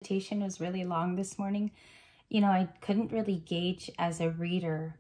Meditation was really long this morning. I couldn't really gauge as a reader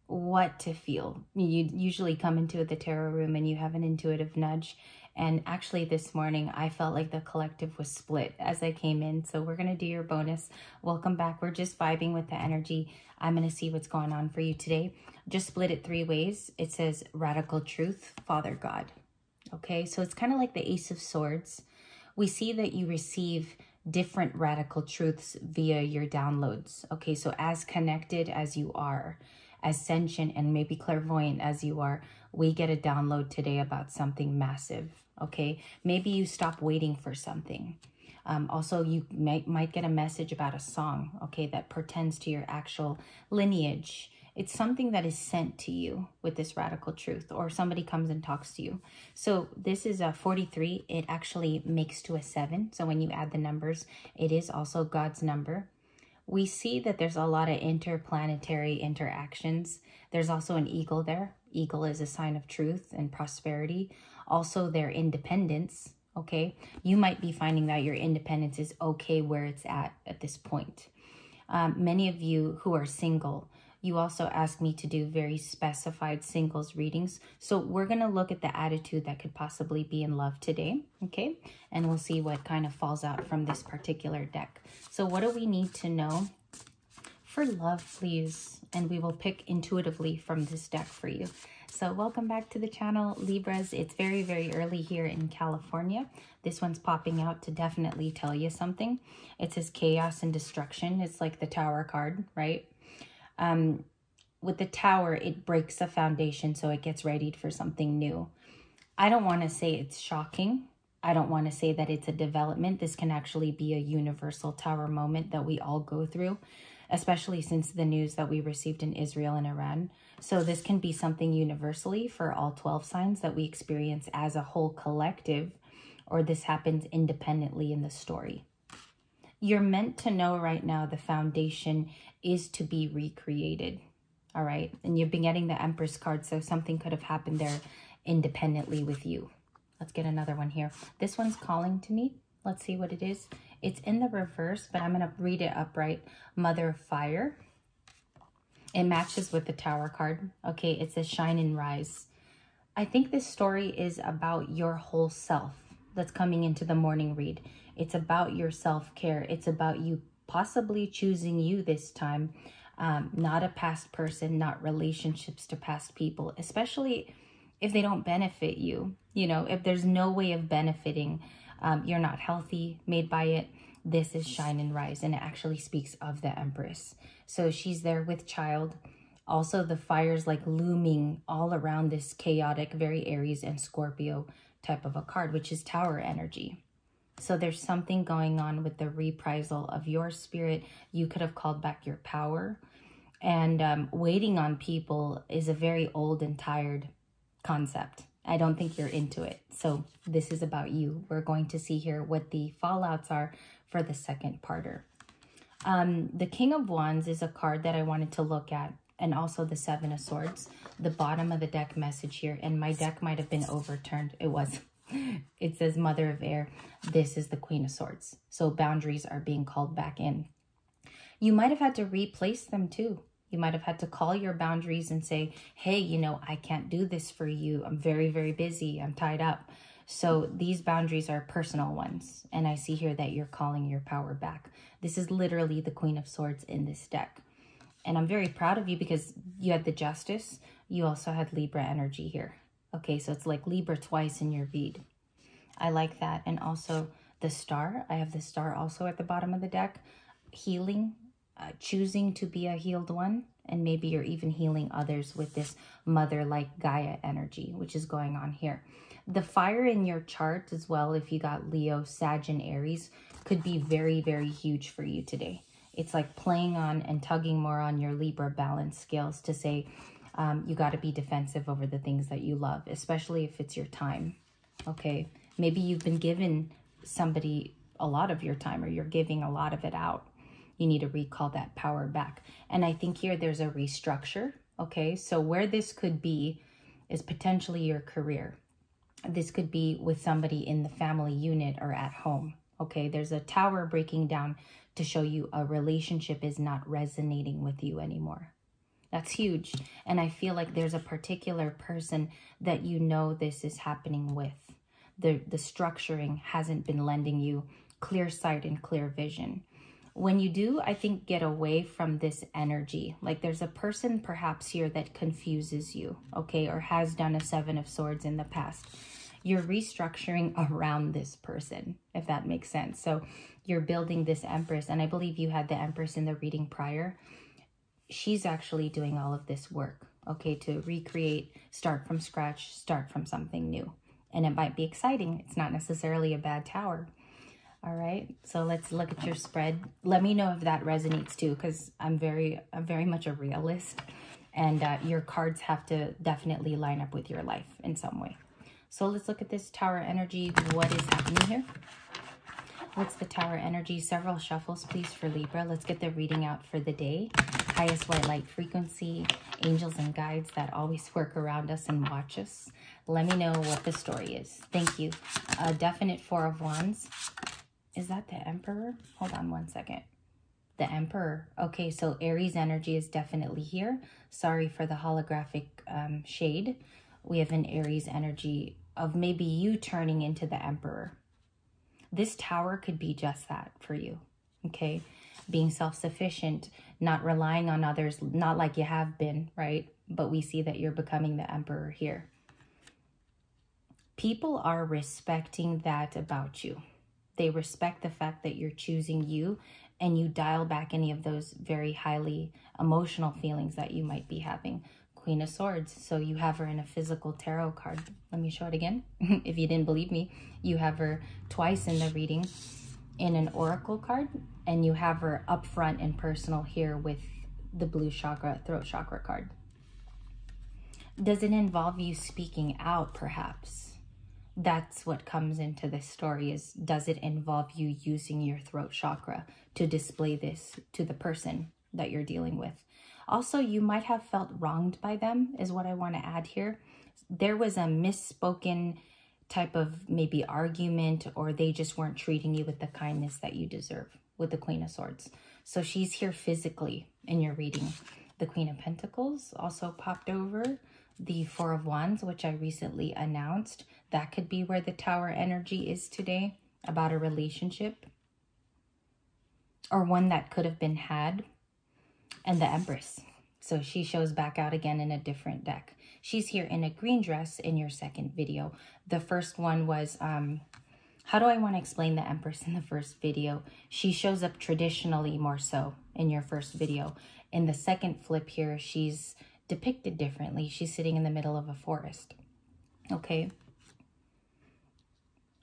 what to feel. You usually come into the tarot room and you have an intuitive nudge. And actually this morning, I felt like the collective was split as I came in. So we're going to do your bonus. Welcome back. We're just vibing with the energy. I'm going to see what's going on for you today. Just split it 3 ways. It says radical truth, Father God. Okay, so it's kind of like the Ace of Swords. We see that you receive different radical truths via your downloads. Okay, so as connected as you are, as sentient and maybe clairvoyant as you are, we get a download today about something massive. Okay, maybe you stop waiting for something. Also, you might get a message about a song, okay, that pertains to your actual lineage. It's something that is sent to you with this radical truth, or somebody comes and talks to you. So this is a 43. It actually makes to a 7. So when you add the numbers, it is also God's number. We see that there's a lot of interplanetary interactions. There's also an eagle there. Eagle is a sign of truth and prosperity. Also their independence. Okay, you might be finding that your independence is okay where it's at this point. Many of you who are single, you also asked me to do very specified singles readings. So we're going to look at the attitude that could possibly be in love today. Okay, and we'll see what kind of falls out from this particular deck. So what do we need to know for love, please? And we will pick intuitively from this deck for you. So welcome back to the channel, Libras. It's very, very early here in California. This one's popping out to definitely tell you something. It says chaos and destruction. It's like the Tower card, right? With the Tower, it breaks a foundation, so it gets readied for something new. I don't want to say it's shocking. I don't want to say that it's a development. This can actually be a universal Tower moment that we all go through, especially since the news that we received in Israel and Iran. So this can be something universally for all 12 signs that we experience as a whole collective, or this happens independently in the story. You're meant to know right now the foundation is to be recreated, all right? And you've been getting the Empress card, so something could have happened there independently with you. Let's get another one here. This one's calling to me. Let's see what it is. It's in the reverse, but I'm going to read it upright. Mother of Fire. It matches with the Tower card. Okay, it says shine and rise. I think this story is about your whole self that's coming into the morning read. It's about your self-care. It's about you possibly choosing you this time, not a past person, not relationships to past people, especially if they don't benefit you. You know, if there's no way of benefiting, you're not healthy, made by it. This is shine and rise, and it actually speaks of the Empress. So she's there with child. Also, the fire's like looming all around this chaotic, very Aries and Scorpio type of a card, which is Tower energy. So there's something going on with the reprisal of your spirit. You could have called back your power. And waiting on people is a very old and tired concept. I don't think you're into it. So this is about you. We're going to see here what the fallouts are for the second parter. The King of Wands is a card that I wanted to look at, and also the Seven of Swords. The bottom of the deck message here, and my deck might have been overturned. It was. It says Mother of Air. This is the Queen of Swords. So boundaries are being called back in. You might have had to replace them too. You might have had to call your boundaries and say, hey, you know, I can't do this for you. I'm very, very busy. I'm tied up. So these boundaries are personal ones. And I see here that you're calling your power back. This is literally the Queen of Swords in this deck. And I'm very proud of you because you had the Justice. You also had Libra energy here. Okay, so it's like Libra twice in your bead. I like that. And also the Star. I have the Star also at the bottom of the deck. Healing, choosing to be a healed one. And maybe you're even healing others with this mother-like Gaia energy, which is going on here. The fire in your chart as well, if you got Leo, Sag, and Aries, could be very, very huge for you today. It's like playing on and tugging more on your Libra balance scales to say, you got to be defensive over the things that you love, especially if it's your time, okay? Maybe you've been given somebody a lot of your time, or you're giving a lot of it out. You need to recall that power back. And I think here there's a restructure, okay? So where this could be is potentially your career. This could be with somebody in the family unit or at home, Okay, there's a tower breaking down to show you a relationship is not resonating with you anymore. That's huge. And I feel like there's a particular person that you know this is happening with. The structuring hasn't been lending you clear sight and clear vision. When you do, I think, get away from this energy. Like there's a person perhaps here that confuses you, okay, or has done a Seven of Swords in the past. You're restructuring around this person, if that makes sense. So you're building this Empress, and I believe you had the Empress in the reading prior. She's actually doing all of this work, okay, to recreate, start from scratch, start from something new. And it might be exciting. It's not necessarily a bad tower. All right, so let's look at your spread. Let me know if that resonates too, because I'm very much a realist, and your cards have to definitely line up with your life in some way. So let's look at this tower energy. What is happening here? What's the tower energy? Several shuffles, please, for Libra. Let's get the reading out for the day. Highest white light frequency, angels and guides that always work around us and watch us. Let me know what the story is. Thank you. A definite Four of Wands. Is that the Emperor? Hold on one second. The Emperor. Okay, so Aries energy is definitely here. Sorry for the holographic shade. We have an Aries energy of maybe you turning into the Emperor. This tower could be just that for you, okay? Being self-sufficient, not relying on others, not like you have been, right? But we see that you're becoming the Emperor here. People are respecting that about you. They respect the fact that you're choosing you, and you dial back any of those very highly emotional feelings that you might be having. Queen of Swords. So you have her in a physical tarot card. Let me show it again. If you didn't believe me, you have her twice in the reading in an oracle card, and you have her up front and personal here with the blue chakra, throat chakra card. Does it involve you speaking out, perhaps? That's what comes into this story, is does it involve you using your throat chakra to display this to the person that you're dealing with? Also, you might have felt wronged by them, is what I want to add here. There was a misspoken type of maybe argument, or they just weren't treating you with the kindness that you deserve with the Queen of Swords. So she's here physically in your reading. The Queen of Pentacles also popped over. The Four of Wands, which I recently announced. That could be where the tower energy is today, about a relationship or one that could have been had. And the Empress. So she shows back out again in a different deck. She's here in a green dress in your second video. The first one was, how do I want to explain the Empress in the first video? She shows up traditionally more so in your first video. In the second flip here, she's depicted differently. She's sitting in the middle of a forest. Okay.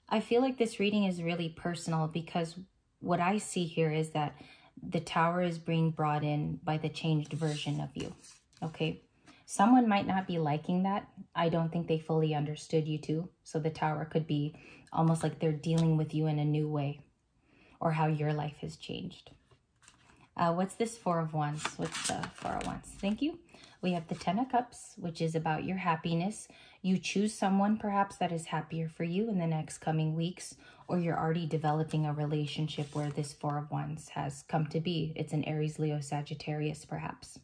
I feel like this reading is really personal, because what I see here is that the tower is being brought in by the changed version of you, okay? Someone might not be liking that. I don't think they fully understood you too. So the tower could be almost like they're dealing with you in a new way, or how your life has changed. What's this Four of Wands? What's the Four of Wands? Thank you. We have the Ten of Cups, which is about your happiness. You choose someone perhaps that is happier for you in the next coming weeks, or you're already developing a relationship where this Four of Wands has come to be. It's an Aries, Leo, Sagittarius, perhaps.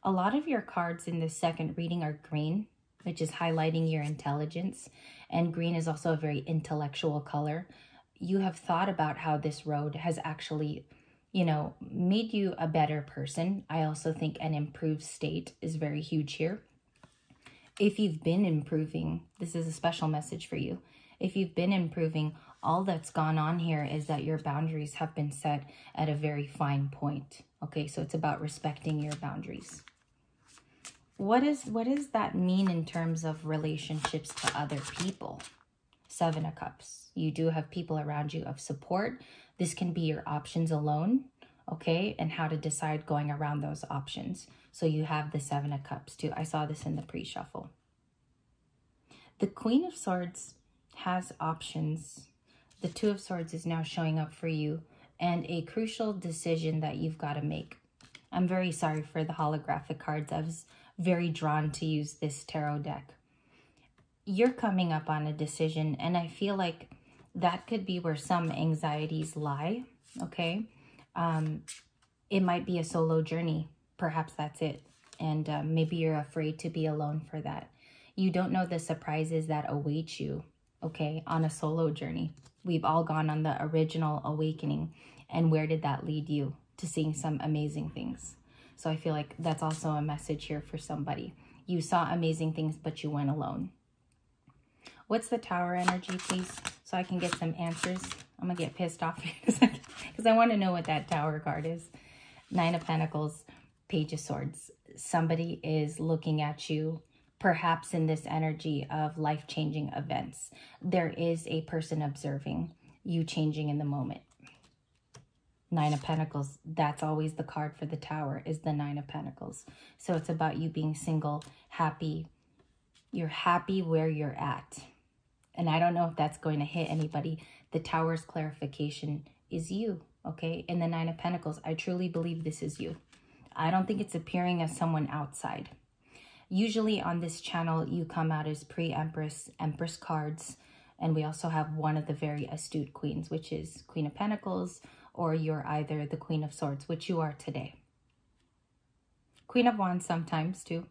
A lot of your cards in this second reading are green, which is highlighting your intelligence. And green is also a very intellectual color. You have thought about how this road has actually, you know, made you a better person. I also think an improved state is very huge here. If you've been improving, this is a special message for you. If you've been improving, all that's gone on here is that your boundaries have been set at a very fine point. Okay, so it's about respecting your boundaries. What does that mean in terms of relationships to other people? Seven of Cups. You do have people around you of support. This can be your options alone, okay, and how to decide going around those options. So you have the Seven of Cups too. I saw this in the pre-shuffle. The Queen of Swords has options. The Two of Swords is now showing up for you, and a crucial decision that you've got to make. I'm very sorry for the holographic cards. I was very drawn to use this tarot deck. You're coming up on a decision, and I feel like that could be where some anxieties lie, okay? It might be a solo journey. Perhaps that's it. And maybe you're afraid to be alone for that. You don't know the surprises that await you, okay, on a solo journey. We've all gone on the original awakening. And where did that lead you? To seeing some amazing things. So I feel like that's also a message here for somebody. You saw amazing things, but you went alone. What's the Tower energy, please? So I can get some answers. I'm going to get pissed off because I want to know what that Tower card is. Nine of Pentacles, Page of Swords. Somebody is looking at you, perhaps in this energy of life-changing events. There is a person observing you changing in the moment. Nine of Pentacles, that's always the card for the Tower, is the Nine of Pentacles. So it's about you being single, happy. You're happy where you're at. And I don't know if that's going to hit anybody. The Tower's clarification is you, okay? In the Nine of Pentacles, I truly believe this is you. I don't think it's appearing as someone outside. Usually on this channel, you come out as pre-Empress, Empress cards. And we also have one of the very astute queens, which is Queen of Pentacles, or you're either the Queen of Swords, which you are today. Queen of Wands sometimes too.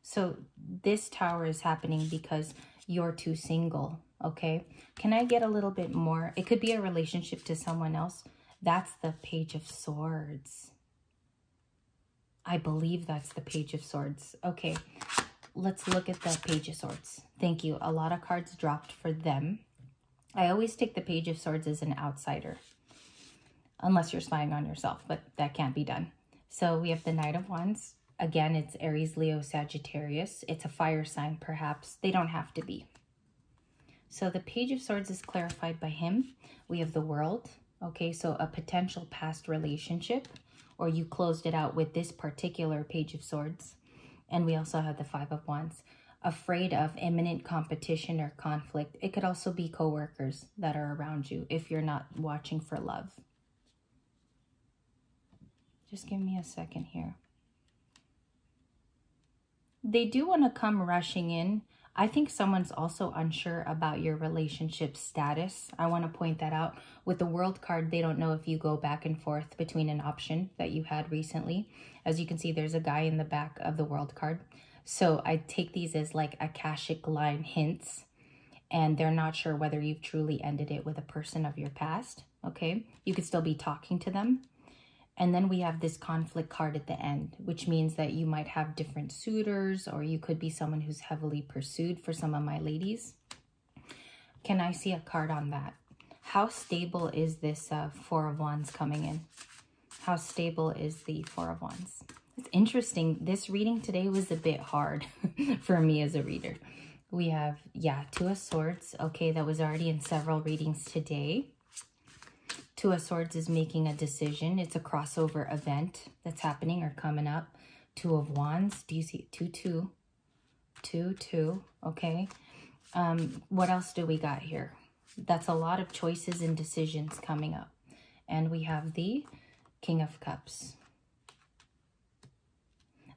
So this Tower is happening because you're too single, okay? Can I get a little bit more? It could be a relationship to someone else. That's the Page of Swords. I believe that's the Page of Swords. Okay, let's look at the Page of Swords. Thank you. A lot of cards dropped for them. I always take the Page of Swords as an outsider. Unless you're spying on yourself, but that can't be done. So we have the Knight of Wands. Again, it's Aries, Leo, Sagittarius. It's a fire sign, perhaps. They don't have to be. So the Page of Swords is clarified by him. We have the World. Okay, so a potential past relationship, or you closed it out with this particular Page of Swords. And we also have the Five of Wands. Afraid of imminent competition or conflict. It could also be coworkers that are around you if you're not watching for love. Just give me a second here. They do want to come rushing in. I think someone's also unsure about your relationship status. I want to point that out. With the World card, they don't know if you go back and forth between an option that you had recently. As you can see, there's a guy in the back of the World card. So I take these as like Akashic line hints. And they're not sure whether you've truly ended it with a person of your past. Okay? You could still be talking to them. And then we have this conflict card at the end, which means that you might have different suitors, or you could be someone who's heavily pursued for some of my ladies. Can I see a card on that? How stable is this Four of Wands coming in? How stable is the Four of Wands? It's interesting. This reading today was a bit hard for me as a reader. We have, yeah, Two of Swords. Okay, that was already in several readings today. Two of Swords is making a decision. It's a crossover event that's happening or coming up. Two of Wands. Do you see 2-2? 2-2. Okay. What else do we got here? That's a lot of choices and decisions coming up. And we have the King of Cups.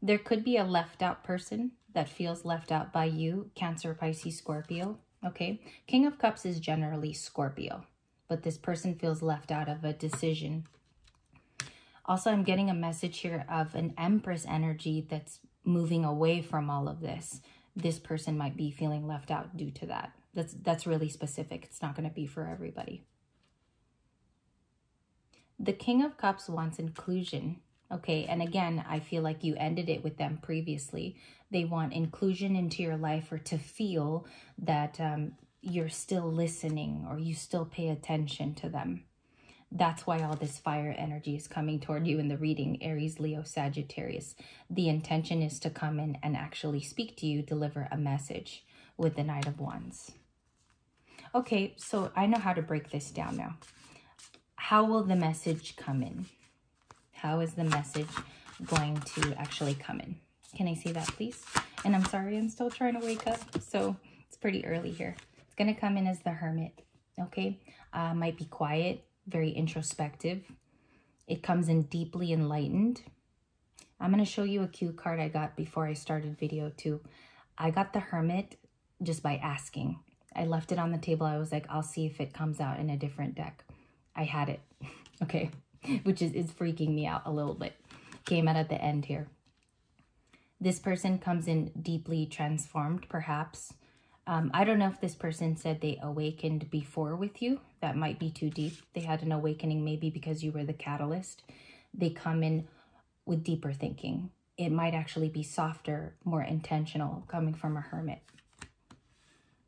There could be a left out person that feels left out by you. Cancer, Pisces, Scorpio. Okay. King of Cups is generally Scorpio. But this person feels left out of a decision. Also, I'm getting a message here of an Empress energy that's moving away from all of this. This person might be feeling left out due to that. That's really specific. It's not going to be for everybody. The King of Cups wants inclusion. Okay, and again, I feel like you ended it with them previously. They want inclusion into your life, or to feel that you're still listening, or you still pay attention to them. That's why all this fire energy is coming toward you in the reading, Aries, Leo, Sagittarius. The intention is to come in and actually speak to you, deliver a message with the Knight of Wands. Okay, so I know how to break this down now. How will the message come in? How is the message going to actually come in? Can I see that, please? And I'm sorry, I'm still trying to wake up, so it's pretty early here. It's going to come in as the Hermit, okay? Might be quiet, very introspective. It comes in deeply enlightened. I'm going to show you a cue card I got before I started video too. I got the Hermit just by asking. I left it on the table. I was like, I'll see if it comes out in a different deck. I had it. Okay. Which is freaking me out a little bit. Came out at the end here. This person comes in deeply transformed, perhaps. I don't know if this person said they awakened before with you. That might be too deep. They had an awakening maybe because you were the catalyst. They come in with deeper thinking. It might actually be softer, more intentional, coming from a hermit.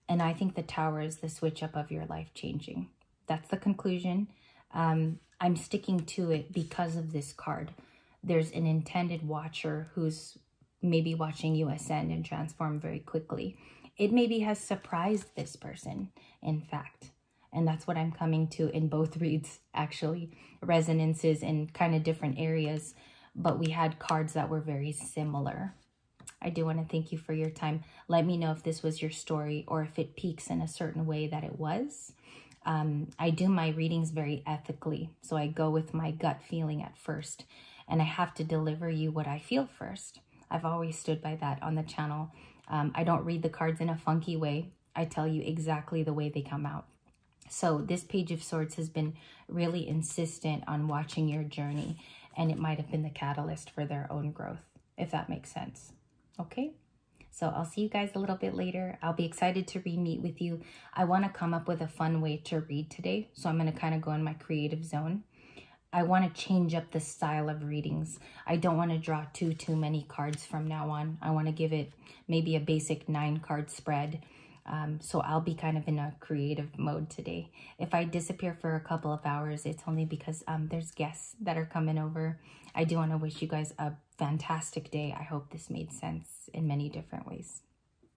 And I think the Tower is the switch up of your life changing. That's the conclusion. I'm sticking to it because of this card. There's an intended watcher who's maybe watching you ascend and transform very quickly. It maybe has surprised this person, in fact. And that's what I'm coming to in both reads, actually. Resonances in kind of different areas, but we had cards that were very similar. I do want to thank you for your time. Let me know if this was your story or if it peaks in a certain way that it was. I do my readings very ethically, so I go with my gut feeling at first, and I have to deliver you what I feel first. I've always stood by that on the channel. I don't read the cards in a funky way. I tell you exactly the way they come out. So this Page of Swords has been really insistent on watching your journey, and it might have been the catalyst for their own growth, if that makes sense. Okay? So I'll see you guys a little bit later. I'll be excited to re-meet with you. I want to come up with a fun way to read today, so I'm going to kind of go in my creative zone. I want to change up the style of readings. I don't want to draw too many cards from now on. I want to give it maybe a basic 9-card spread. So I'll be kind of in a creative mode today. If I disappear for a couple of hours, it's only because there's guests that are coming over. I do want to wish you guys a fantastic day. I hope this made sense in many different ways.